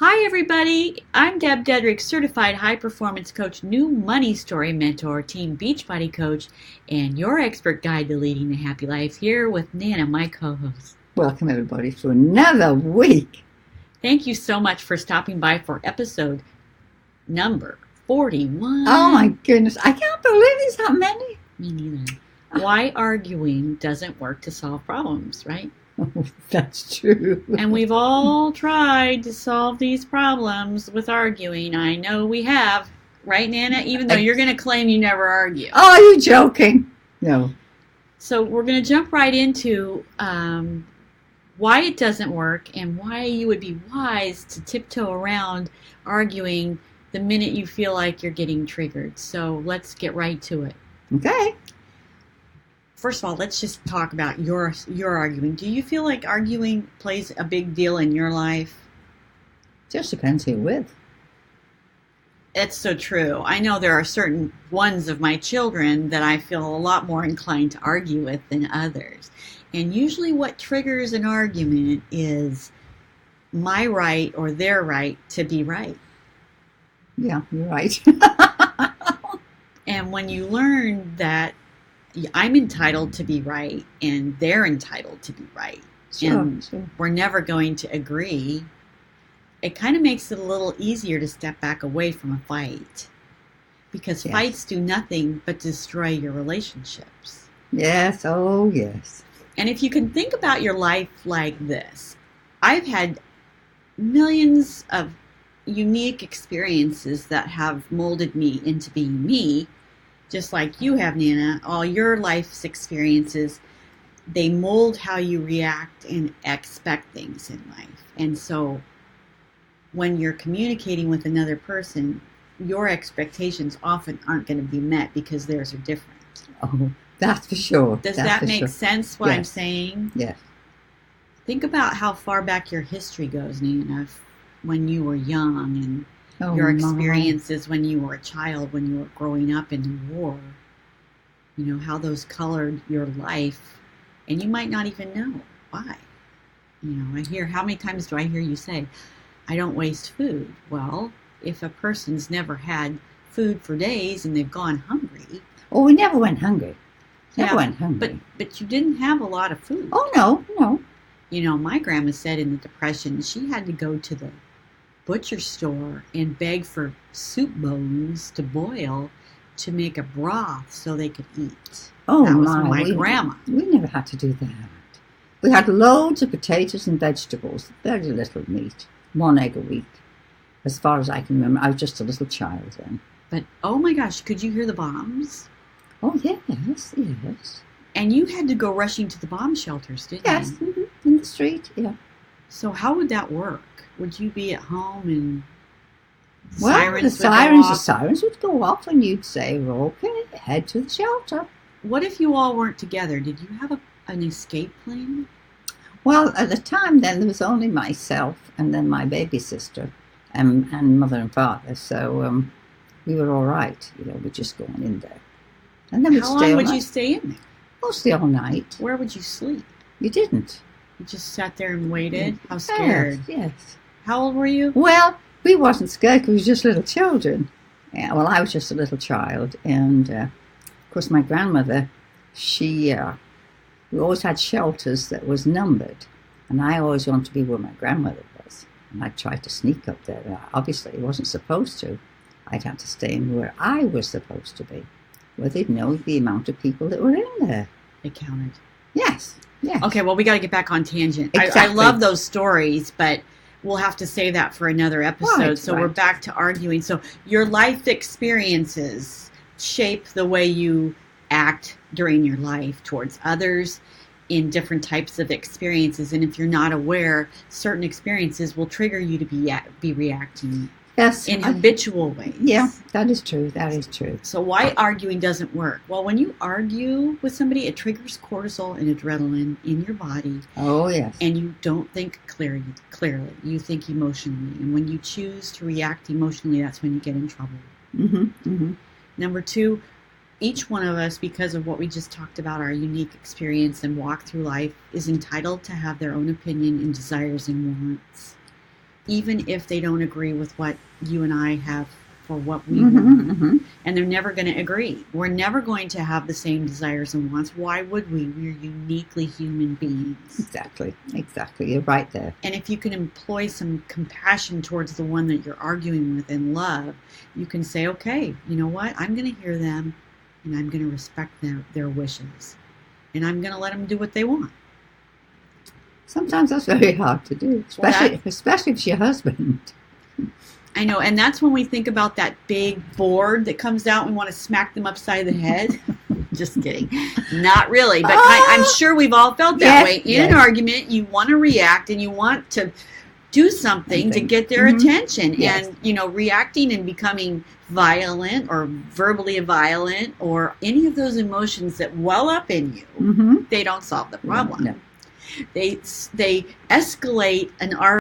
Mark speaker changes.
Speaker 1: Hi, everybody. I'm Deb Dedrick, certified high performance coach, new money story mentor, team Beachbody coach, and your expert guide to leading a happy life here with Nana, my co host.
Speaker 2: Welcome, everybody, to another week.
Speaker 1: Thank you so much for stopping by for episode number 41.
Speaker 2: Oh, my goodness. I can't believe there's that many.
Speaker 1: Me neither. Why arguing doesn't work to solve problems, right?
Speaker 2: Oh, that's true.
Speaker 1: And we've all tried to solve these problems with arguing. I know we have. Right, Nana? Even though you're going to claim you never argue.
Speaker 2: Oh, are you joking? No.
Speaker 1: So we're going to jump right into why it doesn't work and why you would be wise to tiptoe around arguing the minute you feel like you're getting triggered. So let's get right to it.
Speaker 2: Okay.
Speaker 1: First of all, let's just talk about your arguing. Do you feel like arguing plays a big deal in your life?
Speaker 2: Just depends who you're with.
Speaker 1: It's so true. I know there are certain ones of my children that I feel a lot more inclined to argue with than others. And usually what triggers an argument is my right or their right to be right.
Speaker 2: Yeah, you're right.
Speaker 1: And when you learn that I'm entitled to be right and they're entitled to be right,
Speaker 2: Sure.
Speaker 1: we're never going to agree, it kind of makes it a little easier to step back away from a fight. Because
Speaker 2: Yes.
Speaker 1: fights do nothing but destroy your relationships.
Speaker 2: Yes, oh, yes.
Speaker 1: And if you can think about your life like this, I've had millions of unique experiences that have molded me into being me, just like you have, Nana. All your life's experiences, they mold how you react and expect things in life. And so when you're communicating with another person, your expectations often aren't going to be met because theirs are different.
Speaker 2: Oh, that's for sure.
Speaker 1: Does
Speaker 2: That's
Speaker 1: that
Speaker 2: for
Speaker 1: make
Speaker 2: sure.
Speaker 1: sense, what I'm
Speaker 2: Yes.
Speaker 1: saying?
Speaker 2: Yes.
Speaker 1: Think about how far back your history goes, Nana, when you were young, and
Speaker 2: Oh,
Speaker 1: your
Speaker 2: my.
Speaker 1: experiences when you were a child, when you were growing up in the war. You know, how those colored your life, and you might not even know why. You know, how many times do I hear you say, I don't waste food? Well, if a person's never had food for days and they've gone hungry.
Speaker 2: Oh, we never went hungry. Never
Speaker 1: Yeah,
Speaker 2: went hungry.
Speaker 1: But you didn't have a lot of food.
Speaker 2: Oh, no.
Speaker 1: You know, my grandma said in the Depression she had to go to the butcher store and beg for soup bones to boil to make a broth so they could eat.
Speaker 2: Oh,
Speaker 1: that was
Speaker 2: my.
Speaker 1: my grandma.
Speaker 2: We never had to do that. We had loads of potatoes and vegetables, very little meat, 1 egg a week. As far as I can remember, I was just a little child then.
Speaker 1: But, oh my gosh, could you hear the bombs?
Speaker 2: Oh, yes.
Speaker 1: And you had to go rushing to the bomb shelters, didn't
Speaker 2: Yes,
Speaker 1: you?
Speaker 2: in the street, yeah.
Speaker 1: So how would that work? Would you be at home and
Speaker 2: Well,
Speaker 1: sirens
Speaker 2: the sirens would go off and you'd say, well, okay, head to the shelter.
Speaker 1: What if you all weren't together? Did you have an escape plan?
Speaker 2: Well, at the time then, there was only myself and then my baby sister and mother and father. So we were all right, we're just going in there. And then we'd
Speaker 1: How
Speaker 2: stay
Speaker 1: long
Speaker 2: all
Speaker 1: would
Speaker 2: night.
Speaker 1: you stay in there?
Speaker 2: Mostly all night.
Speaker 1: Where would you sleep?
Speaker 2: You didn't.
Speaker 1: You just sat there and waited? How scared?
Speaker 2: Yes.
Speaker 1: How old were you?
Speaker 2: Well, we wasn't scared because we were just little children. Yeah, well, I was just a little child. And, of course, my grandmother, we always had shelters that was numbered. And I always wanted to be where my grandmother was. And I tried to sneak up there. Obviously, I wasn't supposed to. I'd have to stay in where I was supposed to be, where they'd know the amount of people that were in there.
Speaker 1: They counted.
Speaker 2: Yes.
Speaker 1: Okay, well, we got to get back on tangent. I
Speaker 2: Exactly.
Speaker 1: love those stories, but we'll have to save that for another episode.
Speaker 2: Right,
Speaker 1: so we're
Speaker 2: right.
Speaker 1: back to arguing. So your life experiences shape the way you act during your life towards others in different types of experiences. And if you're not aware, certain experiences will trigger you to be reacting
Speaker 2: Yes.
Speaker 1: in habitual ways.
Speaker 2: Yeah, that is true. That is true.
Speaker 1: So why arguing doesn't work? Well, when you argue with somebody, it triggers cortisol and adrenaline in your body,
Speaker 2: Oh, yes.
Speaker 1: and you don't think clearly. You think emotionally. And when you choose to react emotionally, that's when you get in trouble. Number 2, each one of us, because of what we just talked about, our unique experience and walk through life, is entitled to have their own opinion and desires and wants. even if they don't agree with what you and I have for what we
Speaker 2: Mm-hmm,
Speaker 1: want.
Speaker 2: mm-hmm.
Speaker 1: And they're never going to agree. We're never going to have the same desires and wants. Why would we? We're uniquely human beings.
Speaker 2: Exactly. You're right there.
Speaker 1: And if you can employ some compassion towards the one that you're arguing with in love, you can say, okay, you know what? I'm going to hear them, and I'm going to respect their wishes. And I'm going to let them do what they want.
Speaker 2: Sometimes that's very hard to do, especially if it's your husband.
Speaker 1: I know, and that's when we think about that big board that comes out and we want to smack them upside the head. Just kidding. Not really, but I'm sure we've all felt that way. In an argument, you want to react and you want to do something to get their attention.
Speaker 2: Yes.
Speaker 1: And, reacting and becoming violent or verbally violent or any of those emotions that well up in you, they don't solve the problem.
Speaker 2: No.
Speaker 1: They escalate an argument